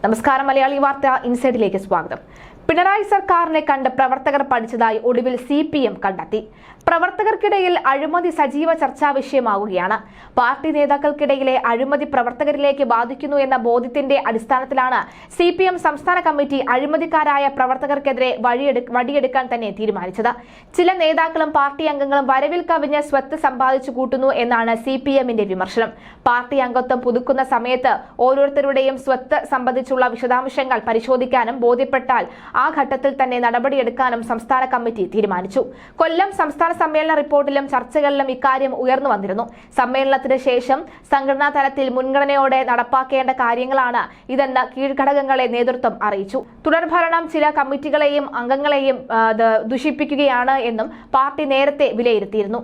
നമസ്കാരം മലയാളി വാർത്ത ഇൻസൈഡിലേക്ക് സ്വാഗതം. പിണറായി സർക്കാരിനെ കണ്ട് പ്രവർത്തകർ പഠിച്ചതായി ഒടുവിൽ CPM കണ്ടെത്തി. പ്രവർത്തകർക്കിടയിൽ അഴിമതി സജീവ ചർച്ചാ വിഷയമാവുകയാണ്. പാർട്ടി നേതാക്കൾക്കിടയിലെ അഴിമതി പ്രവർത്തകരിലേക്ക് ബാധിക്കുന്നു എന്ന ബോധ്യത്തിന്റെ അടിസ്ഥാനത്തിലാണ് CPM സംസ്ഥാന കമ്മിറ്റി അഴിമതിക്കാരായ പ്രവർത്തകർക്കെതിരെ വടിയെടുക്കാൻ തന്നെ തീരുമാനിച്ചത്. ചില നേതാക്കളും പാർട്ടി അംഗങ്ങളും വരവിൽ കവിഞ്ഞ് സ്വത്ത് സമ്പാദിച്ചു കൂട്ടുന്നു എന്നാണ് CPMന്റെ വിമർശനം. പാർട്ടി അംഗത്വം പുതുക്കുന്ന സമയത്ത് ഓരോരുത്തരുടെയും സ്വത്ത് സംബന്ധിച്ചുള്ള വിശദാംശങ്ങൾ പരിശോധിക്കാനും ബോധ്യപ്പെട്ടാൽ ആ ഘട്ടത്തിൽ തന്നെ നടപടിയെടുക്കാനും സംസ്ഥാന കമ്മിറ്റി തീരുമാനിച്ചു. കൊല്ലം സംസ്ഥാന സമ്മേളന റിപ്പോർട്ടിലും ചർച്ചകളിലും ഇക്കാര്യം ഉയർന്നു വന്നിരുന്നു. സമ്മേളനത്തിന് ശേഷം സംഘടനാ തലത്തിൽ മുൻഗണനയോടെ നടപ്പാക്കേണ്ട കാര്യങ്ങളാണ് ഇതെന്ന് കീഴ്ഘടകങ്ങളെ നേതൃത്വം അറിയിച്ചു. തുടർഭരണം ചില കമ്മിറ്റികളെയും അംഗങ്ങളെയും ദുഷിപ്പിക്കുകയാണ് എന്നും പാർട്ടി നേരത്തെ വിലയിരുത്തിയിരുന്നു.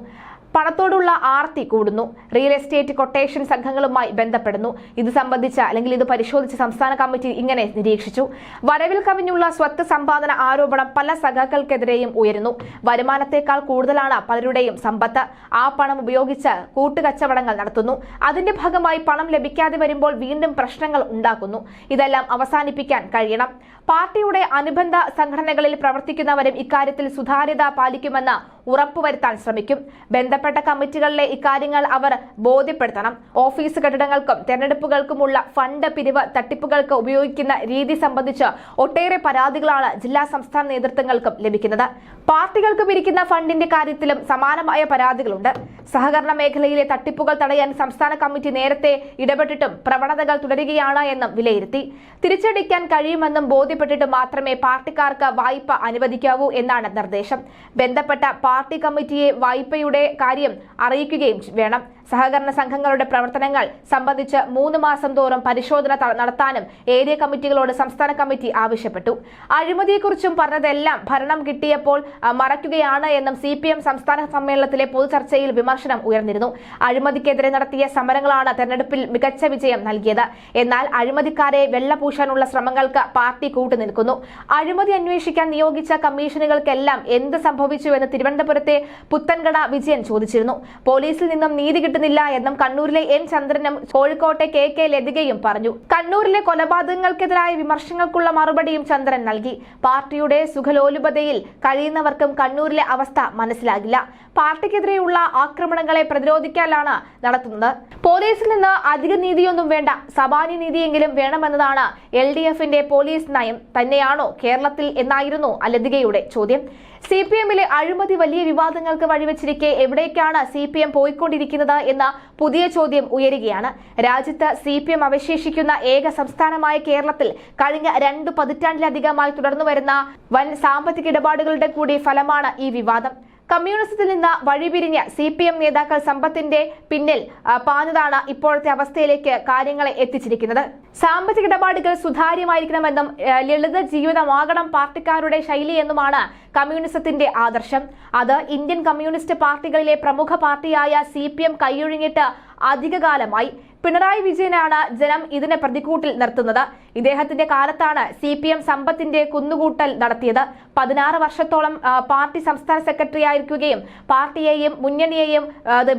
പണത്തോടുള്ള ആർത്തി കൂടുന്നു. റിയൽ എസ്റ്റേറ്റ് കൊട്ടേഷൻ സംഘങ്ങളുമായി ബന്ധപ്പെടുന്നു. ഇത് പരിശോധിച്ച സംസ്ഥാന കമ്മിറ്റി ഇങ്ങനെ നിരീക്ഷിച്ചു. വരവിൽ കവിഞ്ഞുള്ള സ്വത്ത് സമ്പാദന ആരോപണം പല സഖാക്കൾക്കെതിരെയും ഉയരുന്നു. വരുമാനത്തെക്കാൾ കൂടുതലാണ് പലരുടെയും സമ്പത്ത്. ആ പണം ഉപയോഗിച്ച് കൂട്ടുകച്ചവടങ്ങൾ നടത്തുന്നു. അതിന്റെ ഭാഗമായി പണം ലഭിക്കാതെ വരുമ്പോൾ വീണ്ടും പ്രശ്നങ്ങൾ ഉണ്ടാക്കുന്നു. ഇതെല്ലാം അവസാനിപ്പിക്കാൻ കഴിയണം. പാർട്ടിയുടെ അനുബന്ധ സംഘടനകളിൽ പ്രവർത്തിക്കുന്നവരും ഇക്കാര്യത്തിൽ സുതാര്യത പാലിക്കുമെന്ന് ഉറപ്പുവരുത്താൻ ശ്രമിക്കും. ബന്ധപ്പെട്ട കമ്മിറ്റികളിലെ ഇക്കാര്യങ്ങൾ അവർ ബോധ്യപ്പെടുത്തണം. ഓഫീസ് കെട്ടിടങ്ങൾക്കും തെരഞ്ഞെടുപ്പുകൾക്കുമുള്ള ഫണ്ട് പിരിവ് തട്ടിപ്പുകൾക്ക് ഉപയോഗിക്കുന്ന രീതി സംബന്ധിച്ച് ഒട്ടേറെ പരാതികളാണ് ജില്ലാ സംസ്ഥാന നേതൃത്വങ്ങൾക്കും ലഭിക്കുന്നത്. പാർട്ടികൾക്ക് പിരിക്കുന്ന ഫണ്ടിന്റെ കാര്യത്തിലും സമാനമായ പരാതികളുണ്ട്. സഹകരണ മേഖലയിലെ തട്ടിപ്പുകൾ തടയാൻ സംസ്ഥാന കമ്മിറ്റി നേരത്തെ ഇടപെട്ടിട്ടും പ്രവണതകൾ തുടരുകയാണ് എന്നും വിലയിരുത്തി. തിരിച്ചടിക്കാൻ കഴിയുമെന്നും ബോധ്യപ്പെട്ടിട്ട് മാത്രമേ പാർട്ടിക്കാർക്ക് വായ്പ അനുവദിക്കാവൂ എന്നാണ് നിർദ്ദേശം. ബന്ധപ്പെട്ട പാർട്ടി കമ്മിറ്റിയെ വായ്പയുടെ കാര്യം അറിയിക്കുകയും വേണം. സഹകരണ സംഘങ്ങളുടെ പ്രവർത്തനങ്ങൾ സംബന്ധിച്ച് 3 മാസം തോറും പരിശോധന നടത്താനും ഏരിയ കമ്മിറ്റികളോട് സംസ്ഥാന കമ്മിറ്റി ആവശ്യപ്പെട്ടു. അഴിമതിയെക്കുറിച്ചും പറഞ്ഞതെല്ലാം ഭരണം കിട്ടിയപ്പോൾ മറയ്ക്കുകയാണ് എന്നും CPM സംസ്ഥാന സമ്മേളനത്തിലെ പൊതുചർച്ചയിൽ വിമർശനം ഉയർന്നിരുന്നു. അഴിമതിക്കെതിരെ നടത്തിയ സമരങ്ങളാണ് തെരഞ്ഞെടുപ്പിൽ മികച്ച വിജയം നൽകിയത്. എന്നാൽ അഴിമതിക്കാരെ വെള്ളപൂശാനുള്ള ശ്രമങ്ങൾക്ക് പാർട്ടി കൂട്ടുനിൽക്കുന്നു. അഴിമതി അന്വേഷിക്കാൻ നിയോഗിച്ച കമ്മീഷനുകൾക്കെല്ലാം എന്ത് സംഭവിച്ചുവെന്ന് തിരുവനന്തപുരത്തെ പുത്തൻകട വിജയൻ ചോദിച്ചിരുന്നു. പോലീസിൽ നിന്നും നീതി കിട്ടുന്നില്ല എന്നും കണ്ണൂരിലെ N ചന്ദ്രനും കോഴിക്കോട്ടെ KK ലതികയും പറഞ്ഞു. കണ്ണൂരിലെ കൊലപാതകങ്ങൾക്കെതിരായ വിമർശനങ്ങൾക്കുള്ള മറുപടിയും ചന്ദ്രൻ നൽകി. പാർട്ടിയുടെ സുഖലോലുപതയിൽ കഴിയുന്നവർക്കും കണ്ണൂരിലെ അവസ്ഥ മനസ്സിലാകില്ല. പാർട്ടിക്കെതിരെയുള്ള ആക്രമണങ്ങളെ പ്രതിരോധിക്കാനാണ് നടത്തുന്നത്. പോലീസിൽ നിന്ന് അധിക നീതിയൊന്നും വേണ്ട, സാമാന്യ നീതിയെങ്കിലും വേണമെന്നതാണ് LDFന്റെ പോലീസ് നയം തന്നെയാണോ കേരളത്തിൽ എന്നായിരുന്നു ലതികയുടെ ചോദ്യം. CPMലെ അഴിമതി വലിയ വിവാദങ്ങൾക്ക് വഴിവെച്ചിരിക്കെ എവിടേക്കാണ് CPM പോയിക്കൊണ്ടിരിക്കുന്നത് എന്ന പുതിയ ചോദ്യം ഉയരുകയാണ്. രാജ്യത്ത് CPM അവശേഷിക്കുന്ന ഏക സംസ്ഥാനമായ കേരളത്തിൽ കഴിഞ്ഞ 2 പതിറ്റാണ്ടിലധികമായി തുടർന്നുവരുന്ന വൻ സാമ്പത്തിക ഇടപാടുകളുടെ കൂടി ഫലമാണ് ഈ വിവാദം. കമ്മ്യൂണിസത്തിൽ നിന്ന് വഴിപിരിഞ്ഞ് CPM നേതാക്കൾ സമ്പത്തിന്റെ പിന്നിൽ പാഞ്ഞതാണ് ഇപ്പോഴത്തെ അവസ്ഥയിലേക്ക് കാര്യങ്ങളെ എത്തിച്ചിരിക്കുന്നത്. സാമ്പത്തിക ഇടപാടുകൾ സുതാര്യമായിരിക്കണമെന്നും ലളിത ജീവിതമാകണം പാർട്ടിക്കാരുടെ ശൈലി എന്നുമാണ് കമ്മ്യൂണിസത്തിന്റെ ആദർശം. അത് ഇന്ത്യൻ കമ്മ്യൂണിസ്റ്റ് പാർട്ടികളിലെ പ്രമുഖ പാർട്ടിയായ CPM കൈയൊഴിഞ്ഞിട്ട് അധികകാലമായി. പിണറായി വിജയനാണ് ജനം ഇതിനെ പ്രതിക്കൂട്ടിൽ നിർത്തുന്നത്. ഇദ്ദേഹത്തിന്റെ കാലത്താണ് CPM സമ്പത്തിന്റെ കുന്നുകൂട്ടൽ നടത്തിയത്. 16 വർഷത്തോളം പാർട്ടി സംസ്ഥാന സെക്രട്ടറി ആയിരിക്കുകയും പാർട്ടിയെയും മുന്നണിയെയും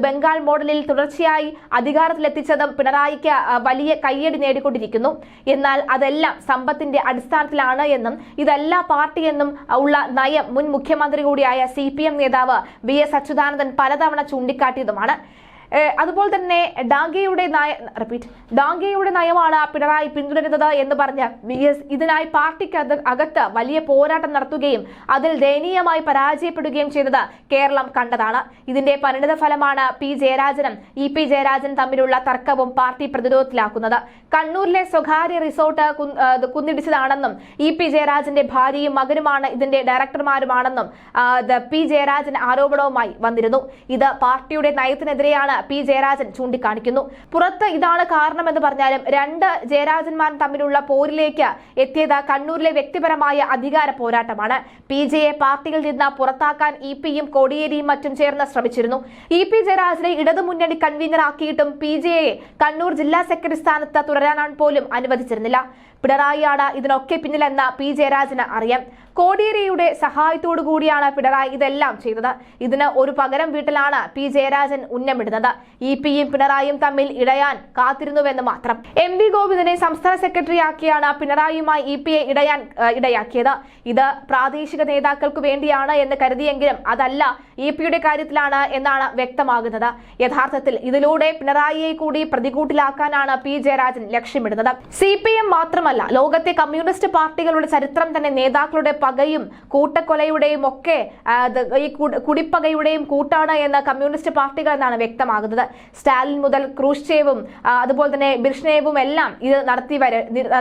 ബംഗാൾ മോഡലിൽ തുടർച്ചയായി അധികാരത്തിലെത്തിച്ചതും പിണറായിക്ക് വലിയ കയ്യടി നേടിക്കൊണ്ടിരിക്കുന്നു. എന്നാൽ അതെല്ലാം സമ്പത്തിന്റെ അടിസ്ഥാനത്തിലാണ് എന്നും ഇതല്ല പാർട്ടിയെന്നും ഉള്ള നയം മുൻ മുഖ്യമന്ത്രി കൂടിയായ CPM നേതാവ് VS അച്യുതാനന്ദൻ പലതവണ ചൂണ്ടിക്കാട്ടിയതുമാണ്. അതുപോലെ തന്നെ ഡാംഗെയുടെ നയമാണ് പിണറായി പിന്തുടരുന്നത് എന്ന് പറഞ്ഞ VS ഇതിനായി പാർട്ടിക്ക് അകത്ത് വലിയ പോരാട്ടം നടത്തുകയും അതിൽ ദയനീയമായി പരാജയപ്പെടുകയും ചെയ്തത് കേരളം കണ്ടതാണ്. ഇതിന്റെ പരിണിത ഫലമാണ് P ജയരാജനും EP ജയരാജൻ തമ്മിലുള്ള തർക്കവും പാർട്ടി പ്രതിരോധത്തിലാക്കുന്നത്. കണ്ണൂരിലെ സ്വകാര്യ റിസോർട്ട് കുന്നിടിച്ചതാണെന്നും EP ജയരാജന്റെ ഭാര്യയും മകനുമാണ് ഇതിന്റെ ഡയറക്ടർമാരുമാണെന്നും P ജയരാജൻ ആരോപണവുമായി വന്നിരുന്നു. ഇത് പാർട്ടിയുടെ നയത്തിനെതിരെയാണ് P ജയരാജൻ ചൂണ്ടിക്കാണിക്കുന്നു. പുറത്ത് ഇതാണ് കാരണമെന്ന് പറഞ്ഞാലും 2 ജയരാജന്മാരും തമ്മിലുള്ള പോരിലേക്ക് എത്തിയത് കണ്ണൂരിലെ വ്യക്തിപരമായ അധികാര പോരാട്ടമാണ്. PJയെ പാർട്ടിയിൽ നിന്ന് പുറത്താക്കാൻ EPയും കോടിയേരിയും മറ്റും ചേർന്ന് ശ്രമിച്ചിരുന്നു. EP ജയരാജനെ ഇടതുമുന്നണി കൺവീനർ ആക്കിയിട്ടും PJയെ കണ്ണൂർ ജില്ലാ സെക്രട്ടറി സ്ഥാനത്ത് തുടരാൻ പോലും അനുവദിച്ചിരുന്നില്ല. പിണറായിയാണ് ഇതിനൊക്കെ പിന്നിലെന്ന് P ജയരാജന് അറിയാം. കോടിയേരിയുടെ സഹായത്തോടു കൂടിയാണ് പിണറായി ഇതെല്ലാം ചെയ്തത്. ഇതിന് ഒരു പകരം വീട്ടിലാണ് P ജയരാജൻ ഉന്നമിടുന്നത്. ഇപിയും പിണറായിയും തമ്മിൽ ഇടയാൻ കാത്തിരുന്നുവെന്ന് മാത്രം. എം വി ഗോവിന്ദനെ സംസ്ഥാന സെക്രട്ടറിയാക്കിയാണ് പിണറായിയുമായി ഇപിയെ ഇടയാക്കിയത്. ഇത് പ്രാദേശിക നേതാക്കൾക്ക് വേണ്ടിയാണ് എന്ന് കരുതിയെങ്കിലും അതല്ല, ഇപിയുടെ കാര്യത്തിലാണ് എന്നാണ് വ്യക്തമാകുന്നത്. യഥാർത്ഥത്തിൽ ഇതിലൂടെ പിണറായിയെ കൂടി പ്രതികൂട്ടിലാക്കാനാണ് പി ജയരാജൻ ലക്ഷ്യമിടുന്നത്. CPM മാത്രമല്ല, ലോകത്തെ കമ്മ്യൂണിസ്റ്റ് പാർട്ടികളുടെ ചരിത്രം തന്നെ നേതാക്കളുടെ പകയും കൂട്ടക്കൊലയുടെയും ഒക്കെ ഈ കുടിപ്പകയുടെയും കൂട്ടാണ് എന്ന് കമ്മ്യൂണിസ്റ്റ് പാർട്ടികൾ എന്നാണ് വ്യക്തമാകുന്നത്. സ്റ്റാലിൻ മുതൽ ക്രൂഷ്ചേവും അതുപോലെ തന്നെ ബിർഷ്നേവും എല്ലാം ഇത്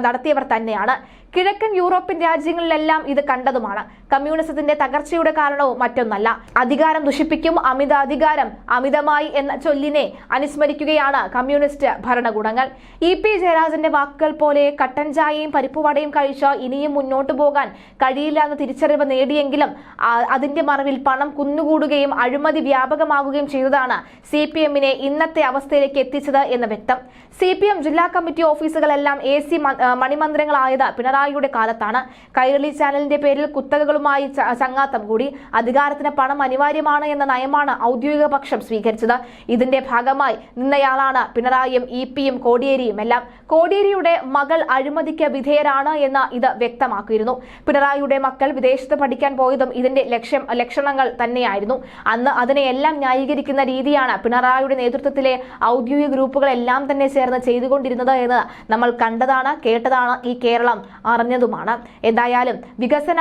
നടത്തിയവർ തന്നെയാണ്. കിഴക്കൻ യൂറോപ്യൻ രാജ്യങ്ങളിലെല്ലാം ഇത് കണ്ടതുമാണ്. കമ്മ്യൂണിസത്തിന്റെ തകർച്ചയുടെ കാരണവും മറ്റൊന്നല്ല. അധികാരം ദുഷിപ്പിക്കും, അമിത അധികാരം അമിതമായി എന്ന ചൊല്ലിനെ അനുസ്മരിക്കുകയാണ് കമ്മ്യൂണിസ്റ്റ് ഭരണകൂടങ്ങൾ. EP ജയരാജന്റെ വാക്കുകൾ പോലെ കട്ടൻ ചായയും പരിപ്പുവടയും കഴിച്ച് ഇനിയും മുന്നോട്ടു പോകാൻ കഴിയില്ല എന്ന തിരിച്ചറിവ് നേടിയെങ്കിലും അതിന്റെ മറവിൽ പണം കുന്നുകൂടുകയും അഴിമതി വ്യാപകമാകുകയും ചെയ്തതാണ് CPMനെ ഇന്നത്തെ അവസ്ഥയിലേക്ക് എത്തിച്ചത് എന്ന് വ്യക്തം. CPM ജില്ലാ കമ്മിറ്റി ഓഫീസുകളെല്ലാം AC മണിമന്ദിരങ്ങളായത് പിണറായിയുടെ കാലത്താണ്. കൈരളി ചാനലിന്റെ പേരിൽ കുത്തകകളുമായി ചങ്ങാത്തം കൂടി. അധികാരത്തിന് പണം അനിവാര്യമാണ് എന്ന നയമാണ് ഔദ്യോഗിക പക്ഷം സ്വീകരിച്ചത്. ഇതിന്റെ ഭാഗമായി നിന്നയാളാണ് പിണറായിയും EPയും കോടിയേരിയും എല്ലാം. കോടിയേരിയുടെ മകൾ അഴിമതിക്ക് വിധേയരാണ് എന്ന് ഇത് വ്യക്തമാക്കിയിരുന്നു. പിണറായിയുടെ മക്കൾ വിദേശത്ത് പഠിക്കാൻ പോയതും ഇതിന്റെ ലക്ഷണങ്ങൾ തന്നെയായിരുന്നു. അന്ന് അതിനെയെല്ലാം ന്യായീകരിക്കുന്ന രീതിയാണ് പിണറായിയുടെ നേതൃത്വത്തിലെ ഔദ്യോഗിക ഗ്രൂപ്പുകളെല്ലാം തന്നെ ചേർന്ന് ചെയ്തുകൊണ്ടിരുന്നത് എന്ന് നമ്മൾ കണ്ടതാണ്, കേട്ടതാണ്, ഈ കേരളം അറിഞ്ഞതുമാണ്. എന്തായാലും വികസന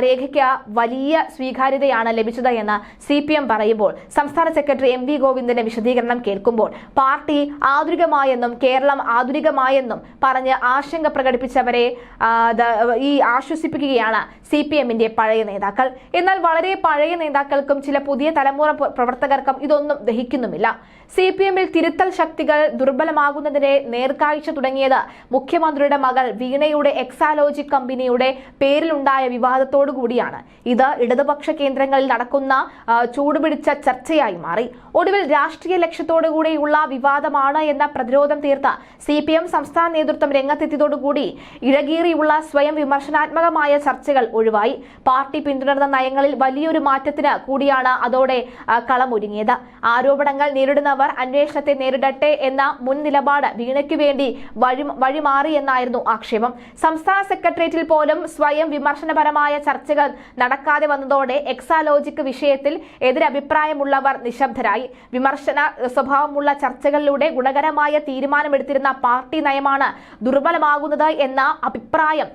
രേഖയ്ക്ക് വലിയ സ്വീകാര്യതയാണ് ലഭിച്ചത് എന്ന് CPM പറയുമ്പോൾ സംസ്ഥാന സെക്രട്ടറി MV ഗോവിന്ദന്റെ വിശദീകരണം കേൾക്കുമ്പോൾ പാർട്ടി ആധുനികമായെന്നും കേരളം ആധുനികമായെന്നും പറഞ്ഞ് ആശങ്ക പ്രകടിപ്പിച്ചവരെ ഈ ആശ്വസിപ്പിക്കുകയാണ് CPMന്റെ പഴയ നേതാക്കൾ. എന്നാൽ വളരെ പഴയ നേതാക്കൾക്കും ചില പുതിയ തലമുറ പ്രവർത്തകർക്കും ഇതൊന്നും ദഹിക്കുന്നുമില്ല. CPMൽ തിരുത്തൽ ശക്തികൾ ദുർബലമാകുന്നതിനെ നേർക്കാഴ്ച തുടങ്ങിയത് മുഖ്യമന്ത്രിയുടെ മകൾ വീണയുടെ എക്സാലോജിക് കമ്പനിയുടെ പേരിലുണ്ടായ വിവാദത്തോടു കൂടിയാണ്. ഇത് ഇടതുപക്ഷ കേന്ദ്രങ്ങളിൽ നടക്കുന്ന ചൂടുപിടിച്ച ചർച്ചയായി മാറി. ഒടുവിൽ രാഷ്ട്രീയ ലക്ഷ്യത്തോടുകൂടിയുള്ള വിവാദമാണ് എന്ന പ്രതിരോധം തീർത്ത CPM സംസ്ഥാന നേതൃത്വം രംഗത്തെത്തിയതോടുകൂടി ഇഴകീറിയുള്ള സ്വയം വിമർശനാത്മകമായ ചർച്ചകൾ ഒഴിവായി. പാർട്ടി പിന്തുടർന്ന നയങ്ങളിൽ വലിയൊരു മാറ്റത്തിന് കൂടിയാണ് അതോടെ കളമൊരുങ്ങിയത്. ആരോപണങ്ങൾ നേരിടുന്നവർ അന്വേഷണത്തെ നേരിടട്ടെ എന്ന മുൻ നിലപാട് വീണയ്ക്കു വേണ്ടി വഴിമാറി എന്നായിരുന്നു ആക്ഷേപം. സംസ്ഥാന സെക്രട്ടേറിയറ്റിൽ പോലും സ്വയം വിമർശനപരമായ ചർച്ചകൾ നടക്കാതെ വന്നതോടെ എക്സാലോജിക് വിഷയത്തിൽ എതിരഭിപ്രായമുള്ളവർ നിശബ്ദരായി. വിമർശന സ്വഭാവമുള്ള ചർച്ചകളിലൂടെ ഗുണകരമായ തീരുമാനമെടുത്തിരുന്ന പാർട്ടി നയമാണ് ദുർബലമാകുന്നത് എന്ന അഭിപ്രായം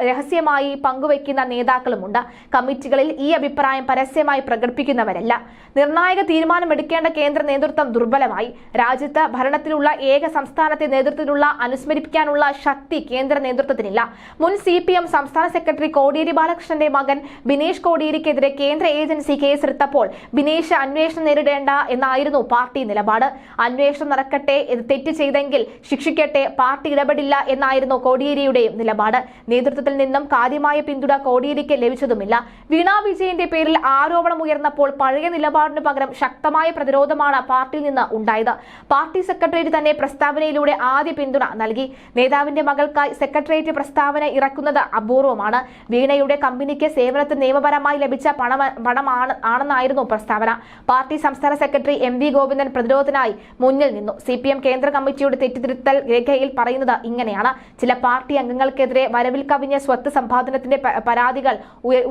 രഹസ്യമായി പങ്കുവയ്ക്കുന്ന നേതാക്കളുമുണ്ട്. കമ്മിറ്റികളിൽ ഈ അഭിപ്രായം പരസ്യമായി പ്രകടിപ്പിക്കുന്നവരല്ല. നിർണായക തീരുമാനമെടുക്കേണ്ട കേന്ദ്ര നേതൃത്വം ദുർബലമായി. രാജ്യത്ത് ഭരണത്തിലുള്ള ഏക സംസ്ഥാനത്തെ നേതൃത്വത്തിലുള്ള അനുസ്മരിപ്പിക്കാനുള്ള ശക്തി കേന്ദ്ര നേതൃത്വത്തിനില്ല. മുൻ CPM സംസ്ഥാന സെക്രട്ടറി കോടിയേരി ബാലകൃഷ്ണന്റെ മകൻ ബിനേഷ് കോടിയേരിക്കെതിരെ കേന്ദ്ര ഏജൻസി കേസെടുത്തപ്പോൾ ബിനേഷ് അന്വേഷണം നേരിടേണ്ട എന്നായിരുന്നു പാർട്ടി നിലപാട്. അന്വേഷണം നടക്കട്ടെ, തെറ്റ് ചെയ്തെങ്കിൽ ശിക്ഷിക്കട്ടെ, പാർട്ടി ഇടപെടില്ല എന്നായിരുന്നു കോടിയേരിയുടെയും നിലപാട്. നേതൃത്വത്തിൽ നിന്നും കാര്യമായ പിന്തുണ കോടിയേരിക്ക് ലഭിച്ചതുമില്ല. വീണ വിജയന്റെ പേരിൽ ആരോപണം ഉയർന്നപ്പോൾ പഴയ നിലപാടിന് പകരം ശക്തമായ പ്രതിരോധമാണ് പാർട്ടിയിൽ നിന്ന് ഉണ്ടായത്. പാർട്ടി സെക്രട്ടേറിയറ്റ് തന്നെ പ്രസ്താവനയിലൂടെ ആദ്യ പിന്തുണ നൽകി. നേതാവിന്റെ മകൾക്കായി സെക്രട്ടേറിയറ്റ് പ്രസ്താവന ഇറക്കുന്നത് അപൂർവമാണ്. വീണയുടെ കമ്പനിക്ക് സേവനത്തിന് നിയമപരമായി ലഭിച്ച പണമാണെന്നായിരുന്നു പ്രസ്താവന. പാർട്ടി സംസ്ഥാന സെക്രട്ടറി MV ഗോവിന്ദൻ പ്രതിരോധത്തിനായി മുന്നിൽ നിന്നു. CPM കേന്ദ്ര കമ്മിറ്റിയുടെ തെറ്റിദ്ധരുത്തൽ രേഖയിൽ പറയുന്നത് ഇങ്ങനെയാണ്: ചില പാർട്ടി അംഗങ്ങൾക്കെതിരെ വരവിൽ കവിഞ്ഞ സ്വത്ത് സമ്പാദനത്തിന്റെ പരാതികൾ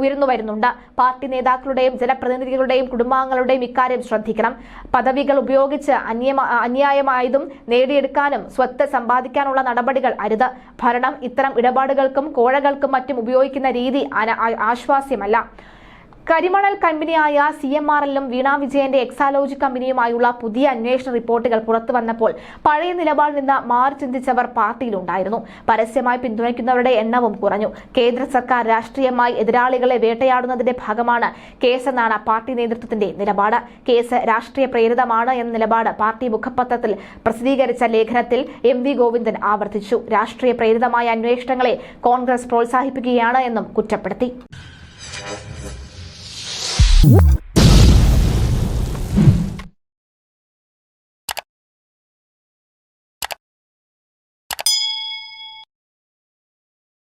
ഉയർന്നു വരുന്നുണ്ട്. പാർട്ടി നേതാക്കളുടെയും ജനപ്രതിനിധികളുടെയും കുടുംബാംഗങ്ങളുടെയും ഇക്കാര്യം ശ്രദ്ധിക്കണം. പദവികൾ ഉപയോഗിച്ച് അന്യായമായതും നേടിയെടുക്കാനും സ്വത്ത് സമ്പാദിക്കാനുള്ള നടപടികൾ അരുത്. ഭരണം ഇത്തരം ഇടപാടുകൾക്കും കോഴകൾക്കും മറ്റും ഉപയോഗിക്കുന്ന രീതി ആശ്വാസ്യമല്ല. കരിമണൽ കമ്പനിയായ CMRLലും വീണ വിജയന്റെ എക്സാലോജിക് കമ്പനിയുമായുള്ള പുതിയ അന്വേഷണ റിപ്പോർട്ടുകൾ പുറത്തു വന്നപ്പോൾ പഴയ നിലപാടിൽ നിന്ന് മാറി ചിന്തിച്ചവർ പാർട്ടിയിലുണ്ടായിരുന്നു. പരസ്യമായി പിന്തുണയ്ക്കുന്നവരുടെ എണ്ണവും കുറഞ്ഞു. കേന്ദ്ര സർക്കാർ രാഷ്ട്രീയമായി എതിരാളികളെ വേട്ടയാടുന്നതിന്റെ ഭാഗമാണ് കേസെന്നാണ് പാർട്ടി നേതൃത്വത്തിന്റെ നിലപാട്. കേസ് രാഷ്ട്രീയ പ്രേരിതമാണ് എന്ന നിലപാട് പാർട്ടി മുഖപത്രത്തിൽ പ്രസിദ്ധീകരിച്ച ലേഖനത്തിൽ MV ഗോവിന്ദൻ ആവർത്തിച്ചു. രാഷ്ട്രീയ പ്രേരിതമായ അന്വേഷണങ്ങളെ കോൺഗ്രസ് പ്രോത്സാഹിപ്പിക്കുകയാണ് എന്നും കുറ്റപ്പെടുത്തി.